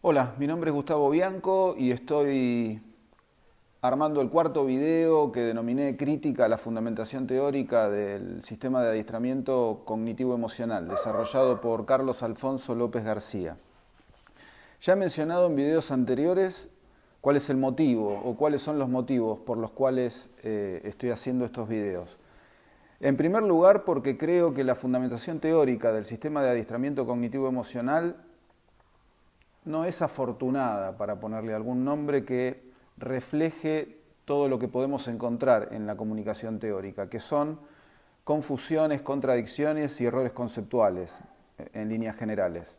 Hola, mi nombre es Gustavo Bianco y estoy armando el cuarto video que denominé Crítica a la fundamentación teórica del sistema de adiestramiento cognitivo-emocional, desarrollado por Carlos Alfonso López García. Ya he mencionado en videos anteriores cuál es el motivo o cuáles son los motivos por los cuales estoy haciendo estos videos. En primer lugar, porque creo que la fundamentación teórica del sistema de adiestramiento cognitivo-emocional no es afortunada, para ponerle algún nombre que refleje todo lo que podemos encontrar en la comunicación teórica, que son confusiones, contradicciones y errores conceptuales en líneas generales.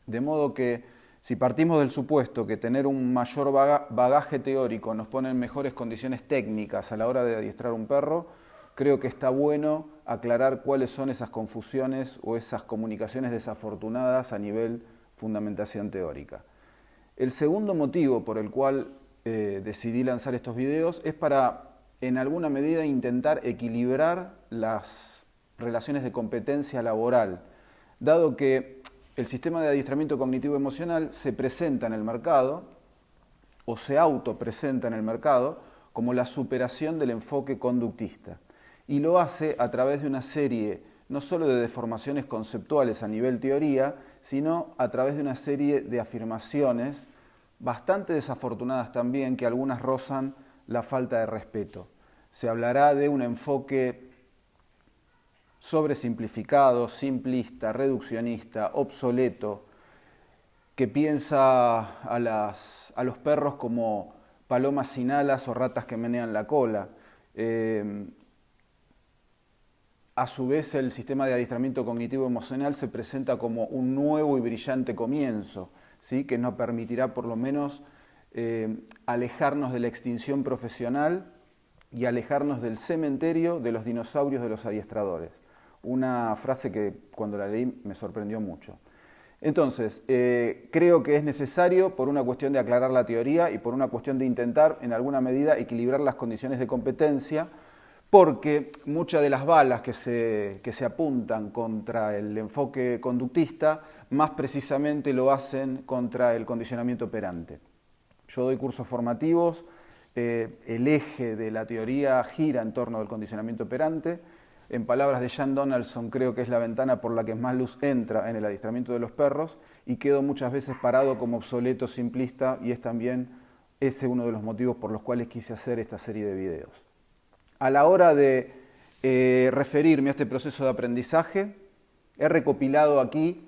De modo que si partimos del supuesto que tener un mayor bagaje teórico nos pone en mejores condiciones técnicas a la hora de adiestrar un perro, creo que está bueno aclarar cuáles son esas confusiones o esas comunicaciones desafortunadas a nivel fundamentación teórica. El segundo motivo por el cual decidí lanzar estos videos es para, en alguna medida, intentar equilibrar las relaciones de competencia laboral, dado que el sistema de adiestramiento cognitivo-emocional se presenta en el mercado, o se autopresenta en el mercado, como la superación del enfoque conductista. Y lo hace a través de una serie no solo de deformaciones conceptuales a nivel teoría, sino a través de una serie de afirmaciones bastante desafortunadas también, que algunas rozan la falta de respeto. Se hablará de un enfoque sobresimplificado, simplista, reduccionista, obsoleto, que piensa a los perros como palomas sin alas o ratas que menean la cola. A su vez, el sistema de adiestramiento cognitivo-emocional se presenta como un nuevo y brillante comienzo, ¿sí? Que nos permitirá por lo menos alejarnos de la extinción profesional y alejarnos del cementerio de los dinosaurios de los adiestradores. Una frase que cuando la leí me sorprendió mucho. Entonces, creo que es necesario, por una cuestión de aclarar la teoría y por una cuestión de intentar, en alguna medida, equilibrar las condiciones de competencia, porque muchas de las balas que se apuntan contra el enfoque conductista, más precisamente lo hacen contra el condicionamiento operante. Yo doy cursos formativos, el eje de la teoría gira en torno del condicionamiento operante. En palabras de Jan Donaldson, creo que es la ventana por la que más luz entra en el adiestramiento de los perros, y quedo muchas veces parado como obsoleto, simplista, y es también ese uno de los motivos por los cuales quise hacer esta serie de videos. A la hora de referirme a este proceso de aprendizaje, he recopilado aquí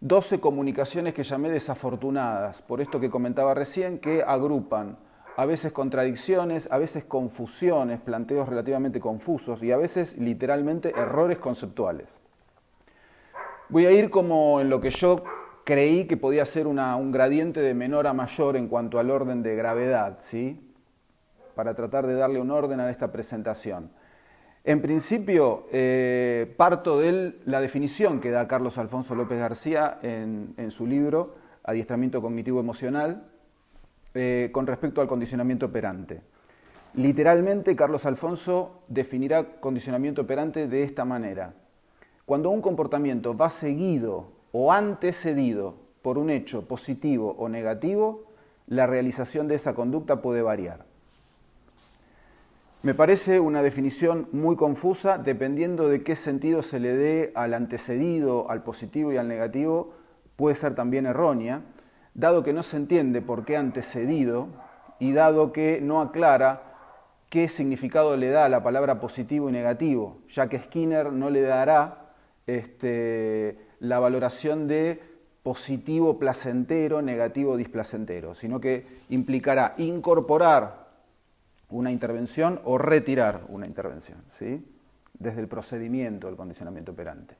12 comunicaciones que llamé desafortunadas, por esto que comentaba recién, que agrupan a veces contradicciones, a veces confusiones, planteos relativamente confusos y a veces literalmente errores conceptuales. Voy a ir como en lo que yo creí que podía ser un gradiente de menor a mayor en cuanto al orden de gravedad, ¿sí? Para tratar de darle un orden a esta presentación. En principio, parto de la definición que da Carlos Alfonso López García en su libro Adiestramiento Cognitivo-Emocional con respecto al condicionamiento operante. Literalmente, Carlos Alfonso definirá condicionamiento operante de esta manera. Cuando un comportamiento va seguido o antecedido por un hecho positivo o negativo, la realización de esa conducta puede variar. Me parece una definición muy confusa, dependiendo de qué sentido se le dé al antecedido, al positivo y al negativo, puede ser también errónea, dado que no se entiende por qué antecedido y dado que no aclara qué significado le da a la palabra positivo y negativo, ya que Skinner no le dará la valoración de positivo placentero, negativo displacentero, sino que implicará incorporar una intervención o retirar una intervención, ¿sí? Desde el procedimiento del condicionamiento operante.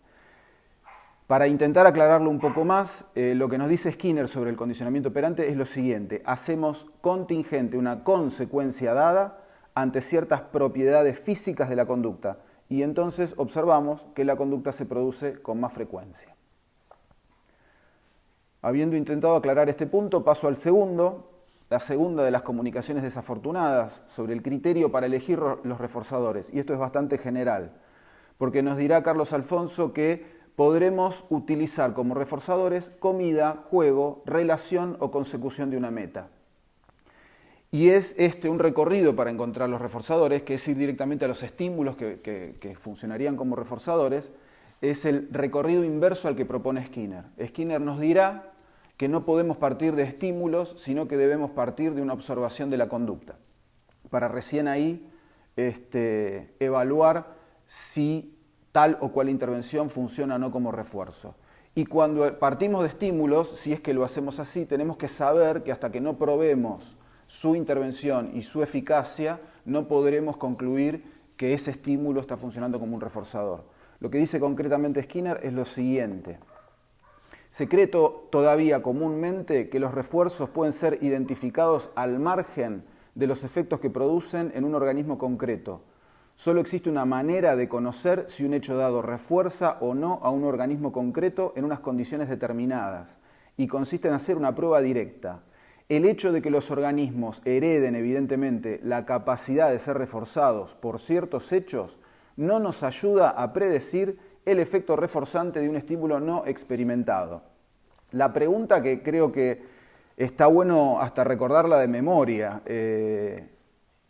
Para intentar aclararlo un poco más, lo que nos dice Skinner sobre el condicionamiento operante es lo siguiente: hacemos contingente una consecuencia dada ante ciertas propiedades físicas de la conducta y entonces observamos que la conducta se produce con más frecuencia. Habiendo intentado aclarar este punto, paso al segundo. La segunda de las comunicaciones desafortunadas sobre el criterio para elegir los reforzadores. Y esto es bastante general, porque nos dirá Carlos Alfonso que podremos utilizar como reforzadores comida, juego, relación o consecución de una meta. Y es un recorrido para encontrar los reforzadores, que es ir directamente a los estímulos que funcionarían como reforzadores, es el recorrido inverso al que propone Skinner. Skinner nos dirá que no podemos partir de estímulos, sino que debemos partir de una observación de la conducta, para recién ahí evaluar si tal o cual intervención funciona o no como refuerzo. Y cuando partimos de estímulos, si es que lo hacemos así, tenemos que saber que hasta que no probemos su intervención y su eficacia, no podremos concluir que ese estímulo está funcionando como un reforzador. Lo que dice concretamente Skinner es lo siguiente. Se cree todavía comúnmente que los refuerzos pueden ser identificados al margen de los efectos que producen en un organismo concreto. Solo existe una manera de conocer si un hecho dado refuerza o no a un organismo concreto en unas condiciones determinadas, y consiste en hacer una prueba directa. El hecho de que los organismos hereden evidentemente la capacidad de ser reforzados por ciertos hechos no nos ayuda a predecir el efecto reforzante de un estímulo no experimentado. La pregunta que creo que está bueno hasta recordarla de memoria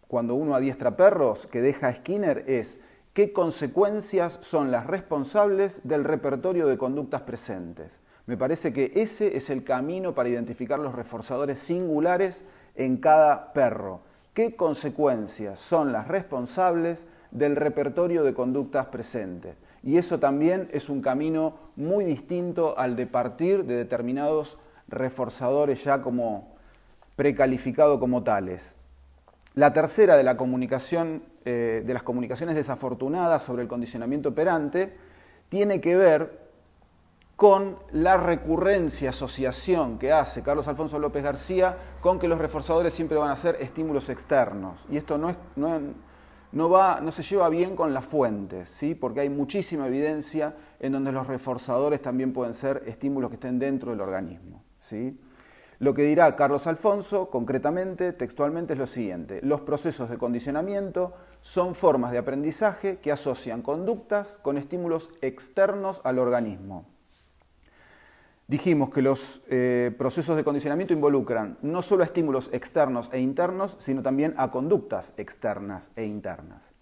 cuando uno adiestra perros, que deja Skinner, es ¿qué consecuencias son las responsables del repertorio de conductas presentes? Me parece que ese es el camino para identificar los reforzadores singulares en cada perro. ¿Qué consecuencias son las responsables del repertorio de conductas presentes? Y eso también es un camino muy distinto al de partir de determinados reforzadores ya como precalificados como tales. La tercera de la comunicación, de las comunicaciones desafortunadas sobre el condicionamiento operante tiene que ver con la recurrencia asociación que hace Carlos Alfonso López García con que los reforzadores siempre van a ser estímulos externos. Y esto no se lleva bien con las fuentes, ¿sí? Porque hay muchísima evidencia en donde los reforzadores también pueden ser estímulos que estén dentro del organismo, ¿sí? Lo que dirá Carlos Alfonso, concretamente, textualmente, es lo siguiente. Los procesos de condicionamiento son formas de aprendizaje que asocian conductas con estímulos externos al organismo. Dijimos que los procesos de condicionamiento involucran no solo a estímulos externos e internos, sino también a conductas externas e internas.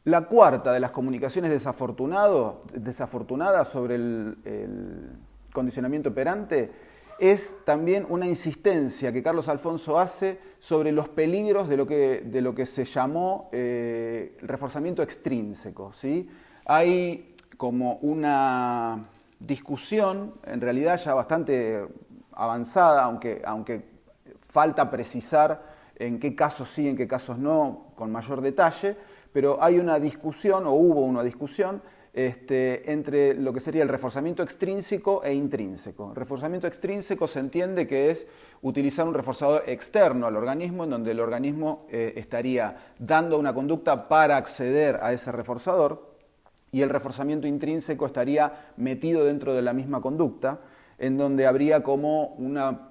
La cuarta de las comunicaciones desafortunadas sobre el condicionamiento operante es también una insistencia que Carlos Alfonso hace sobre los peligros de lo que se llamó reforzamiento extrínseco, ¿sí? Hay como una discusión, en realidad ya bastante avanzada, aunque falta precisar en qué casos sí, en qué casos no, con mayor detalle, pero hay una discusión, o hubo una discusión, entre lo que sería el reforzamiento extrínseco e intrínseco. El reforzamiento extrínseco se entiende que es utilizar un reforzador externo al organismo, en donde el organismo estaría dando una conducta para acceder a ese reforzador, y el reforzamiento intrínseco estaría metido dentro de la misma conducta, en donde habría como una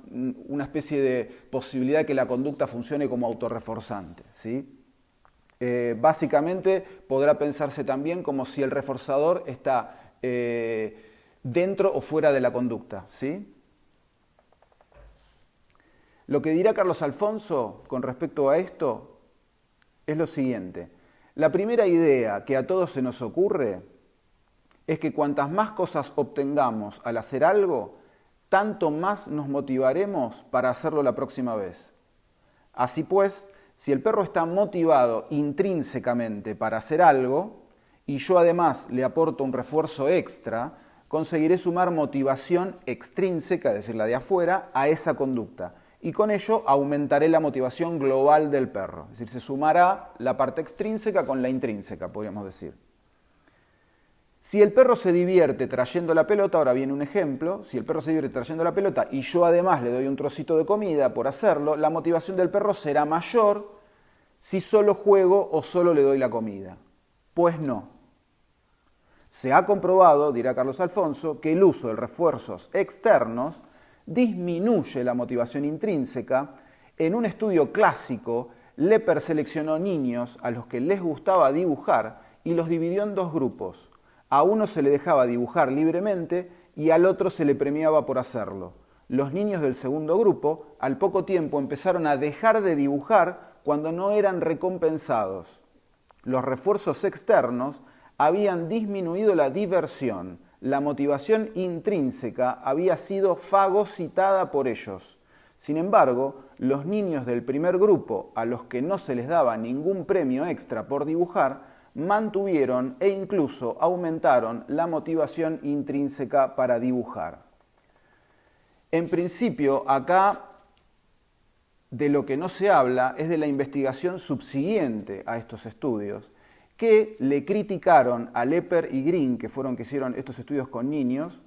especie de posibilidad de que la conducta funcione como autorreforzante, ¿sí? Básicamente podrá pensarse también como si el reforzador está dentro o fuera de la conducta, ¿sí? Lo que dirá Carlos Alfonso con respecto a esto es lo siguiente. La primera idea que a todos se nos ocurre es que cuantas más cosas obtengamos al hacer algo, tanto más nos motivaremos para hacerlo la próxima vez. Así pues, si el perro está motivado intrínsecamente para hacer algo, y yo además le aporto un refuerzo extra, conseguiré sumar motivación extrínseca, es decir, la de afuera, a esa conducta. Y con ello aumentaré la motivación global del perro. Es decir, se sumará la parte extrínseca con la intrínseca, podríamos decir. Si el perro se divierte trayendo la pelota, ahora viene un ejemplo, si el perro se divierte trayendo la pelota y yo además le doy un trocito de comida por hacerlo, la motivación del perro será mayor si solo juego o solo le doy la comida. Pues no. Se ha comprobado, dirá Carlos Alfonso, que el uso de refuerzos externos disminuye la motivación intrínseca. En un estudio clásico, Lepper seleccionó niños a los que les gustaba dibujar y los dividió en dos grupos. A uno se le dejaba dibujar libremente y al otro se le premiaba por hacerlo. Los niños del segundo grupo, al poco tiempo, empezaron a dejar de dibujar cuando no eran recompensados. Los refuerzos externos habían disminuido la diversión. La motivación intrínseca había sido fagocitada por ellos. Sin embargo, los niños del primer grupo, a los que no se les daba ningún premio extra por dibujar, mantuvieron e incluso aumentaron la motivación intrínseca para dibujar. En principio, acá de lo que no se habla es de la investigación subsiguiente a estos estudios, que le criticaron a Lepper y Green, que fueron que hicieron estos estudios con niños,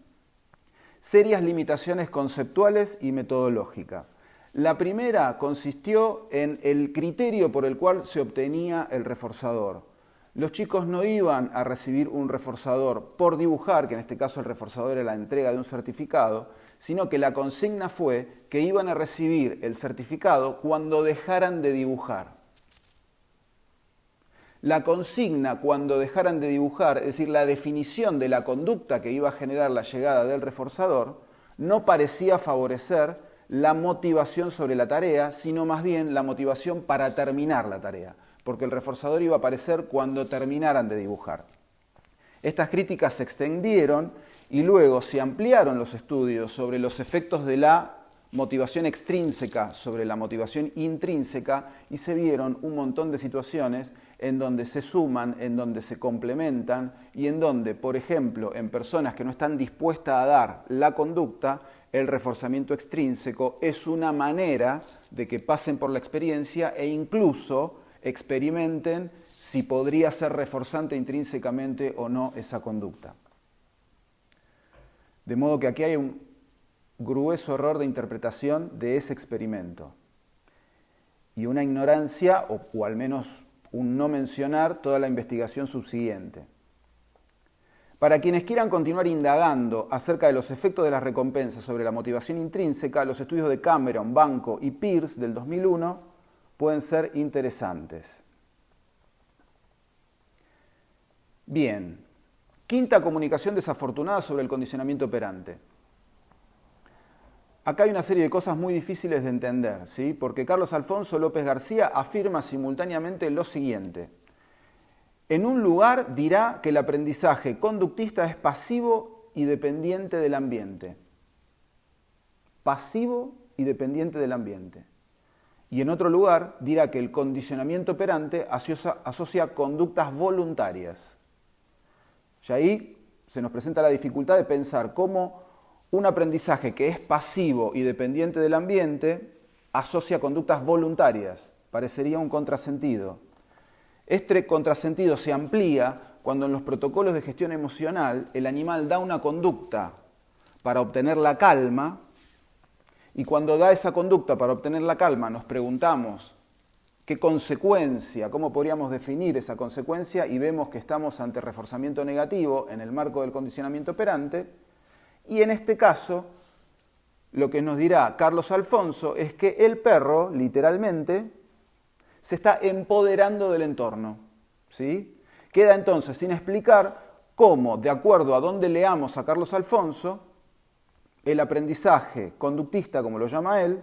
serias limitaciones conceptuales y metodológicas. La primera consistió en el criterio por el cual se obtenía el reforzador. Los chicos no iban a recibir un reforzador por dibujar, que en este caso el reforzador era la entrega de un certificado, sino que la consigna fue que iban a recibir el certificado cuando dejaran de dibujar. La consigna cuando dejaran de dibujar, es decir, la definición de la conducta que iba a generar la llegada del reforzador, no parecía favorecer la motivación sobre la tarea, sino más bien la motivación para terminar la tarea, porque el reforzador iba a aparecer cuando terminaran de dibujar. Estas críticas se extendieron y luego se ampliaron los estudios sobre los efectos de la motivación extrínseca sobre la motivación intrínseca y se vieron un montón de situaciones en donde se suman, en donde se complementan y en donde, por ejemplo, en personas que no están dispuestas a dar la conducta, el reforzamiento extrínseco es una manera de que pasen por la experiencia e incluso experimenten si podría ser reforzante intrínsecamente o no esa conducta. De modo que aquí hay un grueso error de interpretación de ese experimento y una ignorancia o al menos un no mencionar toda la investigación subsiguiente. Para quienes quieran continuar indagando acerca de los efectos de las recompensas sobre la motivación intrínseca, los estudios de Cameron, Banco y Pierce del 2001 pueden ser interesantes. Bien, quinta comunicación desafortunada sobre el condicionamiento operante. Acá hay una serie de cosas muy difíciles de entender, ¿sí? Porque Carlos Alfonso López García afirma simultáneamente lo siguiente. En un lugar dirá que el aprendizaje conductista es pasivo y dependiente del ambiente. Pasivo y dependiente del ambiente. Y en otro lugar dirá que el condicionamiento operante asocia conductas voluntarias. Y ahí se nos presenta la dificultad de pensar cómo un aprendizaje que es pasivo y dependiente del ambiente asocia conductas voluntarias. Parecería un contrasentido. Este contrasentido se amplía cuando en los protocolos de gestión emocional el animal da una conducta para obtener la calma y cuando da esa conducta para obtener la calma nos preguntamos qué consecuencia, cómo podríamos definir esa consecuencia y vemos que estamos ante reforzamiento negativo en el marco del condicionamiento operante. Y en este caso, lo que nos dirá Carlos Alfonso es que el perro, literalmente, se está empoderando del entorno, ¿sí? Queda entonces sin explicar cómo, de acuerdo a dónde leamos a Carlos Alfonso, el aprendizaje conductista, como lo llama él,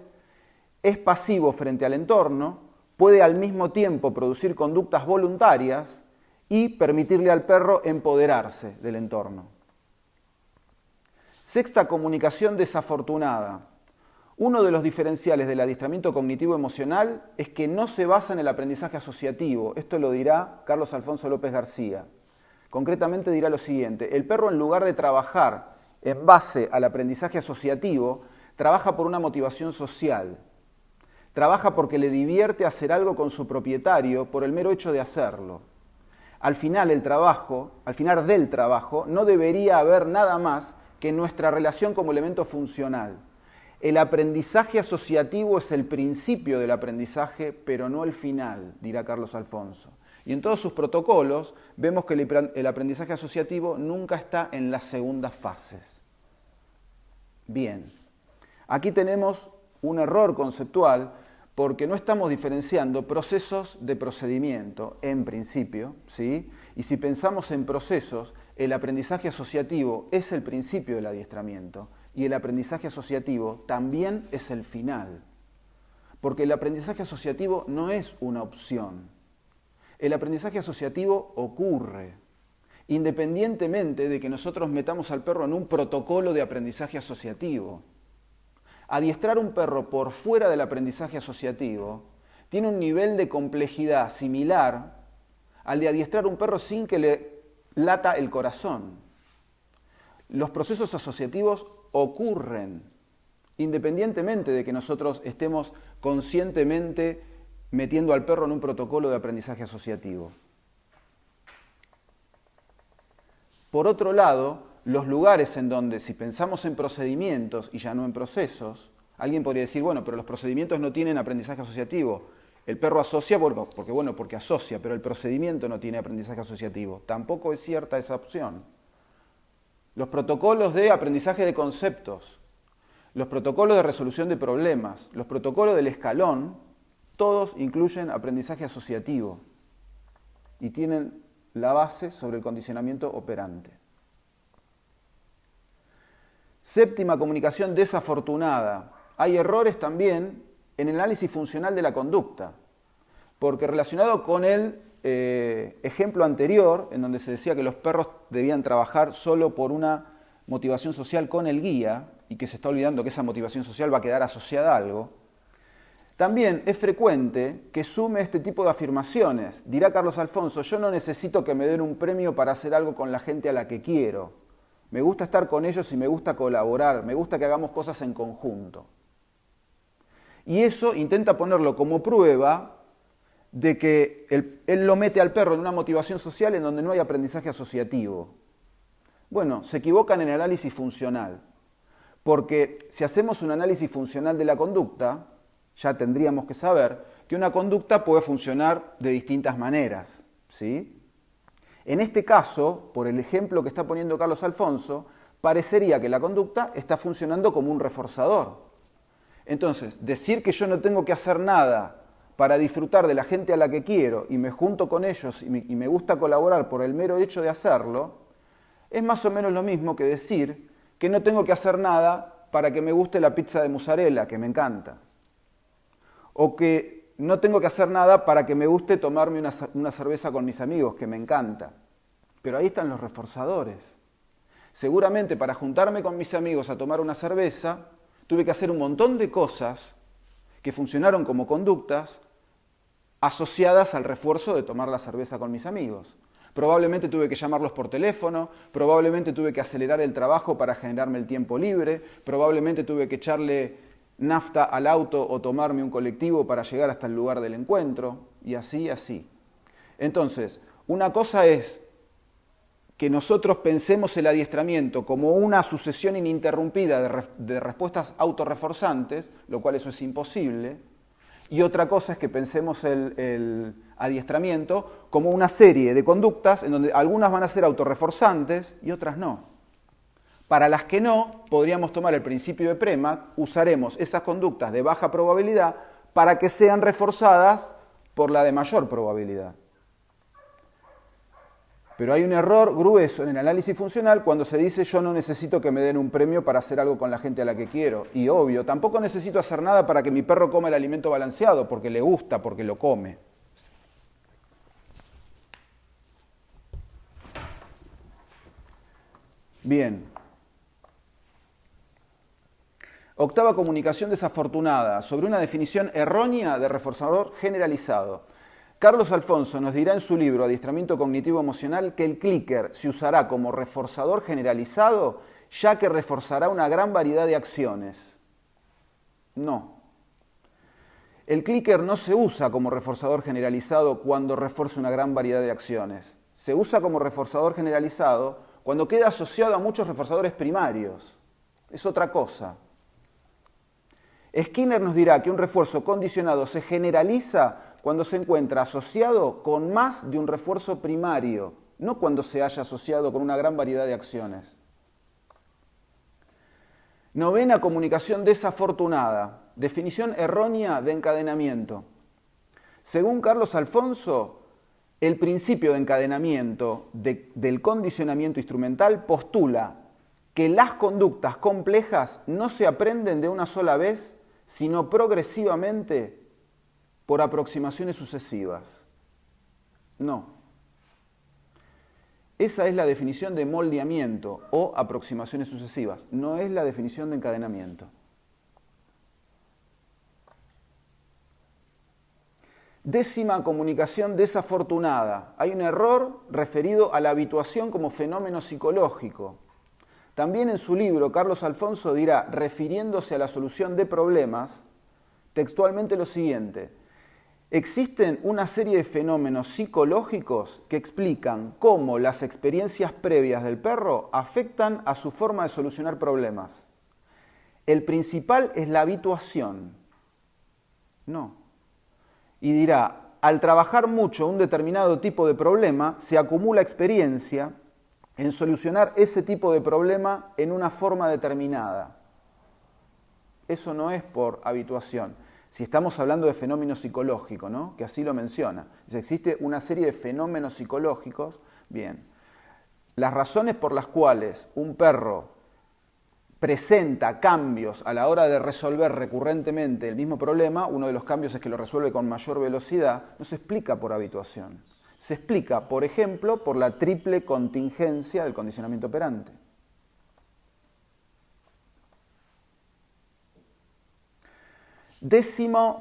es pasivo frente al entorno, puede al mismo tiempo producir conductas voluntarias y permitirle al perro empoderarse del entorno. Sexta comunicación desafortunada. Uno de los diferenciales del adiestramiento cognitivo-emocional es que no se basa en el aprendizaje asociativo. Esto lo dirá Carlos Alfonso López García. Concretamente dirá lo siguiente: el perro, en lugar de trabajar en base al aprendizaje asociativo, trabaja por una motivación social. Trabaja porque le divierte hacer algo con su propietario por el mero hecho de hacerlo. Al final del trabajo, no debería haber nada más que nuestra relación como elemento funcional. El aprendizaje asociativo es el principio del aprendizaje, pero no el final, dirá Carlos Alfonso. Y en todos sus protocolos vemos que el aprendizaje asociativo nunca está en las segundas fases. Bien, aquí tenemos un error conceptual porque no estamos diferenciando procesos de procedimiento, en principio, ¿sí? Y si pensamos en procesos, el aprendizaje asociativo es el principio del adiestramiento y el aprendizaje asociativo también es el final. Porque el aprendizaje asociativo no es una opción. El aprendizaje asociativo ocurre, independientemente de que nosotros metamos al perro en un protocolo de aprendizaje asociativo. Adiestrar un perro por fuera del aprendizaje asociativo tiene un nivel de complejidad similar al de adiestrar un perro sin que le lata el corazón. Los procesos asociativos ocurren, independientemente de que nosotros estemos conscientemente metiendo al perro en un protocolo de aprendizaje asociativo. Por otro lado, los lugares en donde, si pensamos en procedimientos y ya no en procesos, alguien podría decir, bueno, pero los procedimientos no tienen aprendizaje asociativo. El perro asocia porque asocia, pero el procedimiento no tiene aprendizaje asociativo. Tampoco es cierta esa opción. Los protocolos de aprendizaje de conceptos, los protocolos de resolución de problemas, los protocolos del escalón, todos incluyen aprendizaje asociativo y tienen la base sobre el condicionamiento operante. Séptima comunicación desafortunada. Hay errores también en el análisis funcional de la conducta, porque relacionado con el ejemplo anterior, en donde se decía que los perros debían trabajar solo por una motivación social con el guía, y que se está olvidando que esa motivación social va a quedar asociada a algo, también es frecuente que sume este tipo de afirmaciones. Dirá Carlos Alfonso, yo no necesito que me den un premio para hacer algo con la gente a la que quiero. Me gusta estar con ellos y me gusta colaborar, me gusta que hagamos cosas en conjunto. Y eso intenta ponerlo como prueba de que él lo mete al perro en una motivación social en donde no hay aprendizaje asociativo. Bueno, se equivocan en el análisis funcional, porque si hacemos un análisis funcional de la conducta, ya tendríamos que saber que una conducta puede funcionar de distintas maneras, ¿sí? En este caso, por el ejemplo que está poniendo Carlos Alfonso, parecería que la conducta está funcionando como un reforzador. Entonces, decir que yo no tengo que hacer nada para disfrutar de la gente a la que quiero y me junto con ellos y me gusta colaborar por el mero hecho de hacerlo, es más o menos lo mismo que decir que no tengo que hacer nada para que me guste la pizza de mozzarella, que me encanta. O que no tengo que hacer nada para que me guste tomarme una cerveza con mis amigos, que me encanta. Pero ahí están los reforzadores. Seguramente para juntarme con mis amigos a tomar una cerveza, tuve que hacer un montón de cosas que funcionaron como conductas asociadas al refuerzo de tomar la cerveza con mis amigos. Probablemente tuve que llamarlos por teléfono, probablemente tuve que acelerar el trabajo para generarme el tiempo libre, probablemente tuve que echarle nafta al auto o tomarme un colectivo para llegar hasta el lugar del encuentro, y así, así. Entonces, una cosa es que nosotros pensemos el adiestramiento como una sucesión ininterrumpida de respuestas autorreforzantes, lo cual eso es imposible, y otra cosa es que pensemos el adiestramiento como una serie de conductas en donde algunas van a ser autorreforzantes y otras no. Para las que no, podríamos tomar el principio de Premack, usaremos esas conductas de baja probabilidad para que sean reforzadas por la de mayor probabilidad. Pero hay un error grueso en el análisis funcional cuando se dice yo no necesito que me den un premio para hacer algo con la gente a la que quiero. Y obvio, tampoco necesito hacer nada para que mi perro coma el alimento balanceado, porque le gusta, porque lo come. Bien. Octava comunicación desafortunada, sobre una definición errónea de reforzador generalizado. Carlos Alfonso nos dirá en su libro Adiestramiento Cognitivo Emocional que el clicker se usará como reforzador generalizado, ya que reforzará una gran variedad de acciones. No. El clicker no se usa como reforzador generalizado cuando refuerza una gran variedad de acciones. Se usa como reforzador generalizado cuando queda asociado a muchos reforzadores primarios. Es otra cosa. Skinner nos dirá que un refuerzo condicionado se generaliza cuando se encuentra asociado con más de un refuerzo primario, no cuando se haya asociado con una gran variedad de acciones. Novena comunicación desafortunada. definición errónea de encadenamiento. Según Carlos Alfonso, el principio de encadenamiento del condicionamiento instrumental postula que las conductas complejas no se aprenden de una sola vez, sino progresivamente por aproximaciones sucesivas. No. Esa es la definición de moldeamiento o aproximaciones sucesivas, no es la definición de encadenamiento. Décima comunicación desafortunada. Hay un error referido a la habituación como fenómeno psicológico. También en su libro, Carlos Alfonso dirá, refiriéndose a la solución de problemas, textualmente lo siguiente: existen una serie de fenómenos psicológicos que explican cómo las experiencias previas del perro afectan a su forma de solucionar problemas. El principal es la habituación. No. Y dirá, al trabajar mucho un determinado tipo de problema, se acumula experiencia en solucionar ese tipo de problema en una forma determinada. Eso no es por habituación. Si estamos hablando de fenómeno psicológico, ¿no? Que así lo menciona. Si existe una serie de fenómenos psicológicos, bien. Las razones por las cuales un perro presenta cambios a la hora de resolver recurrentemente el mismo problema, uno de los cambios es que lo resuelve con mayor velocidad, no se explica por habituación. Se explica, por ejemplo, por la triple contingencia del condicionamiento operante.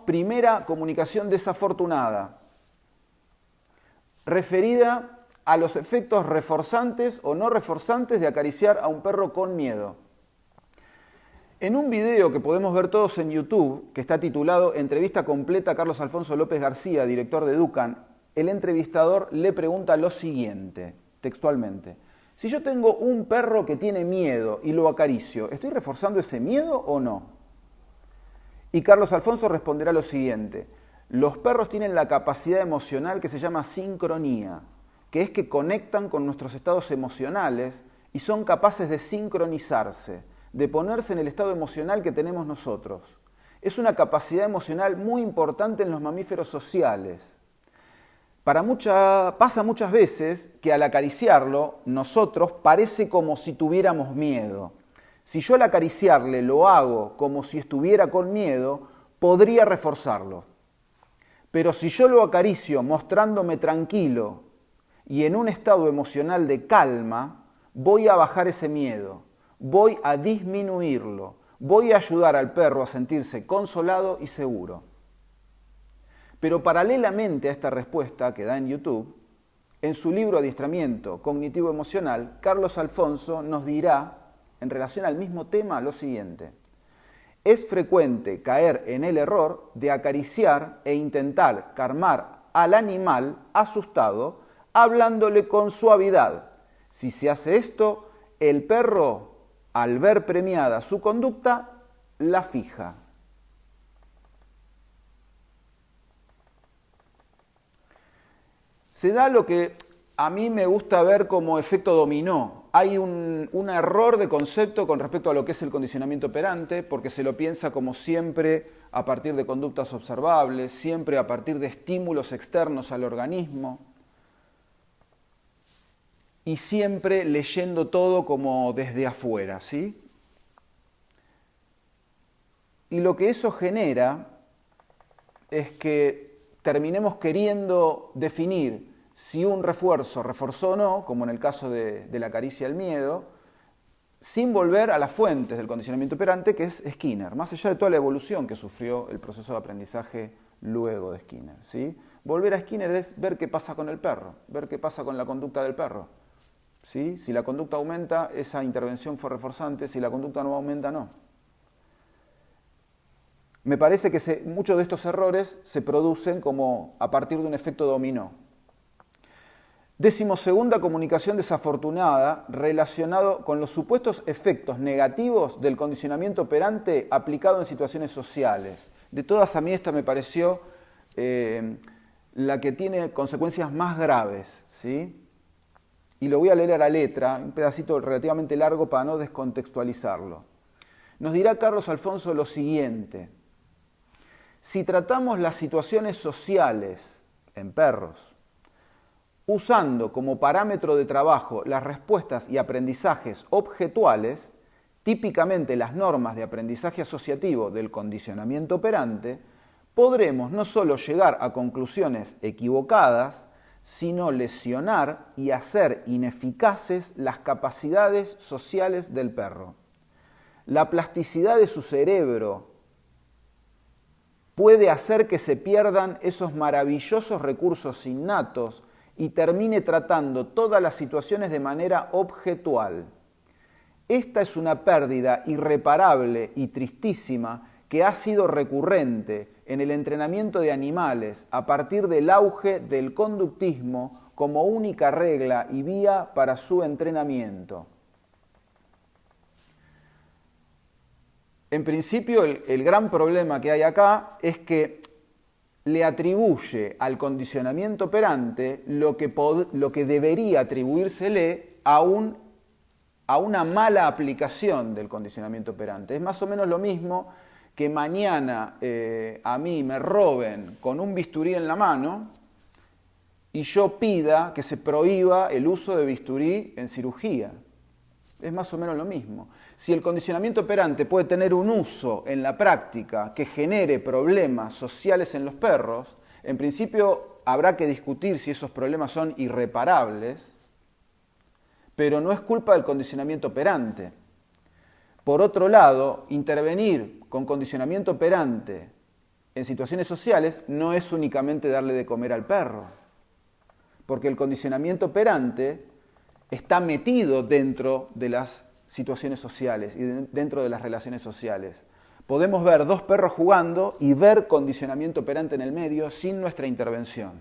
Primera comunicación desafortunada, referida a los efectos reforzantes o no reforzantes de acariciar a un perro con miedo. En un video que podemos ver todos en YouTube, que está titulado Entrevista completa a Carlos Alfonso López García, director de Educan, el entrevistador le pregunta lo siguiente, textualmente: si yo tengo un perro que tiene miedo y lo acaricio, ¿estoy reforzando ese miedo o no? Y Carlos Alfonso responderá lo siguiente: los perros tienen la capacidad emocional que se llama sincronía, que es que conectan con nuestros estados emocionales y son capaces de sincronizarse, de ponerse en el estado emocional que tenemos nosotros. Es una capacidad emocional muy importante en los mamíferos sociales. Pasa muchas veces que al acariciarlo, nosotros parece como si tuviéramos miedo. Si yo al acariciarle lo hago como si estuviera con miedo, podría reforzarlo. Pero si yo lo acaricio mostrándome tranquilo y en un estado emocional de calma, voy a bajar ese miedo, voy a disminuirlo, voy a ayudar al perro a sentirse consolado y seguro. Pero paralelamente a esta respuesta que da en YouTube, en su libro Adiestramiento Cognitivo-Emocional, Carlos Alfonso nos dirá, en relación al mismo tema, lo siguiente: es frecuente caer en el error de acariciar e intentar calmar al animal asustado hablándole con suavidad. Si se hace esto, el perro, al ver premiada su conducta, la fija. Se da lo que a mí me gusta ver como efecto dominó. Hay un error de concepto con respecto a lo que es el condicionamiento operante, porque se lo piensa como siempre a partir de conductas observables, siempre a partir de estímulos externos al organismo, y siempre leyendo todo como desde afuera, ¿sí? Y lo que eso genera es que terminemos queriendo definir si un refuerzo reforzó o no, como en el caso de la caricia al miedo, sin volver a las fuentes del condicionamiento operante, que es Skinner, más allá de toda la evolución que sufrió el proceso de aprendizaje luego de Skinner, ¿sí? Volver a Skinner es ver qué pasa con el perro, ver qué pasa con la conducta del perro, ¿sí? Si la conducta aumenta, esa intervención fue reforzante; si la conducta no aumenta, no. Me parece que muchos de estos errores se producen como a partir de un efecto dominó. 12ª comunicación desafortunada, relacionado con los supuestos efectos negativos del condicionamiento operante aplicado en situaciones sociales. De todas, a mí esta me pareció la que tiene consecuencias más graves, ¿sí? Y lo voy a leer a la letra, un pedacito relativamente largo para no descontextualizarlo. Nos dirá Carlos Alfonso lo siguiente: Si tratamos las situaciones sociales en perros, usando como parámetro de trabajo las respuestas y aprendizajes objetuales, típicamente las normas de aprendizaje asociativo del condicionamiento operante, podremos no solo llegar a conclusiones equivocadas, sino lesionar y hacer ineficaces las capacidades sociales del perro. La plasticidad de su cerebro puede hacer que se pierdan esos maravillosos recursos innatos y termine tratando todas las situaciones de manera objetual. Esta es una pérdida irreparable y tristísima que ha sido recurrente en el entrenamiento de animales a partir del auge del conductismo como única regla y vía para su entrenamiento. En principio, el gran problema que hay acá es que le atribuye al condicionamiento operante lo que debería atribuírsele a una mala aplicación del condicionamiento operante. Es más o menos lo mismo que mañana a mí me roben con un bisturí en la mano y yo pida que se prohíba el uso de bisturí en cirugía. Es más o menos lo mismo. Si el condicionamiento operante puede tener un uso en la práctica que genere problemas sociales en los perros, en principio habrá que discutir si esos problemas son irreparables, pero no es culpa del condicionamiento operante. Por otro lado, intervenir con condicionamiento operante en situaciones sociales no es únicamente darle de comer al perro, porque el condicionamiento operante está metido dentro de las situaciones sociales y dentro de las relaciones sociales. Podemos ver dos perros jugando y ver condicionamiento operante en el medio sin nuestra intervención.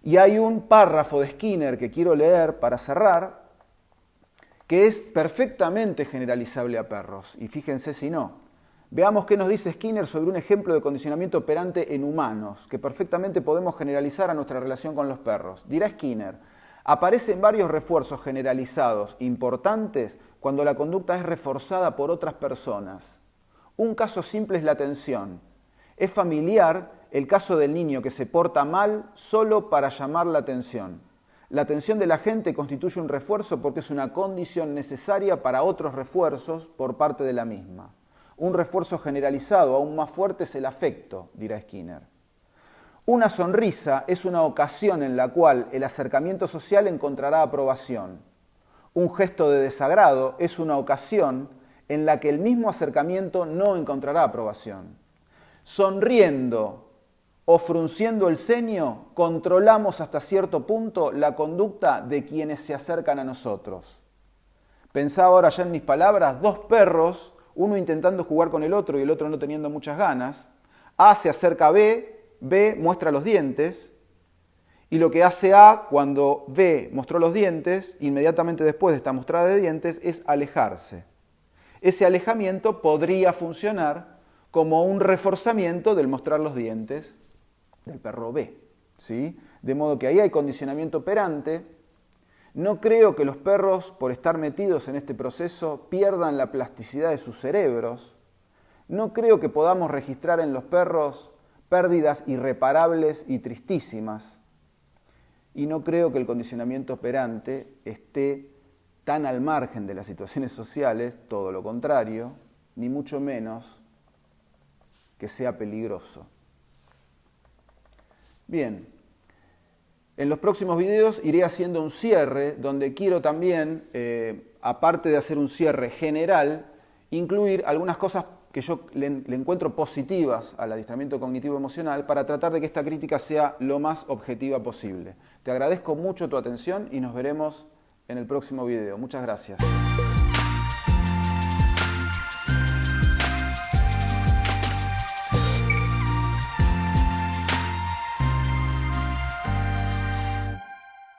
Y hay un párrafo de Skinner que quiero leer para cerrar, que es perfectamente generalizable a perros. Y fíjense si no. Veamos qué nos dice Skinner sobre un ejemplo de condicionamiento operante en humanos, que perfectamente podemos generalizar a nuestra relación con los perros. Dirá Skinner: aparecen varios refuerzos generalizados importantes cuando la conducta es reforzada por otras personas. Un caso simple es la atención. Es familiar el caso del niño que se porta mal solo para llamar la atención. La atención de la gente constituye un refuerzo porque es una condición necesaria para otros refuerzos por parte de la misma. Un refuerzo generalizado aún más fuerte es el afecto, dirá Skinner. Una sonrisa es una ocasión en la cual el acercamiento social encontrará aprobación. Un gesto de desagrado es una ocasión en la que el mismo acercamiento no encontrará aprobación. Sonriendo o frunciendo el ceño, controlamos hasta cierto punto la conducta de quienes se acercan a nosotros. Pensá ahora ya en mis palabras, dos perros, uno intentando jugar con el otro y el otro no teniendo muchas ganas. A se acerca a B muestra los dientes, y lo que hace A cuando B mostró los dientes, inmediatamente después de esta mostrada de dientes, es alejarse. Ese alejamiento podría funcionar como un reforzamiento del mostrar los dientes del perro B, ¿sí? De modo que ahí hay condicionamiento operante. No creo que los perros, por estar metidos en este proceso, pierdan la plasticidad de sus cerebros. No creo que podamos registrar en los perros pérdidas irreparables y tristísimas. Y no creo que el condicionamiento operante esté tan al margen de las situaciones sociales, todo lo contrario, ni mucho menos que sea peligroso. Bien, en los próximos videos iré haciendo un cierre donde quiero también, aparte de hacer un cierre general, incluir algunas cosas que yo le encuentro positivas al adiestramiento cognitivo emocional para tratar de que esta crítica sea lo más objetiva posible. Te agradezco mucho tu atención y nos veremos en el próximo video. Muchas gracias.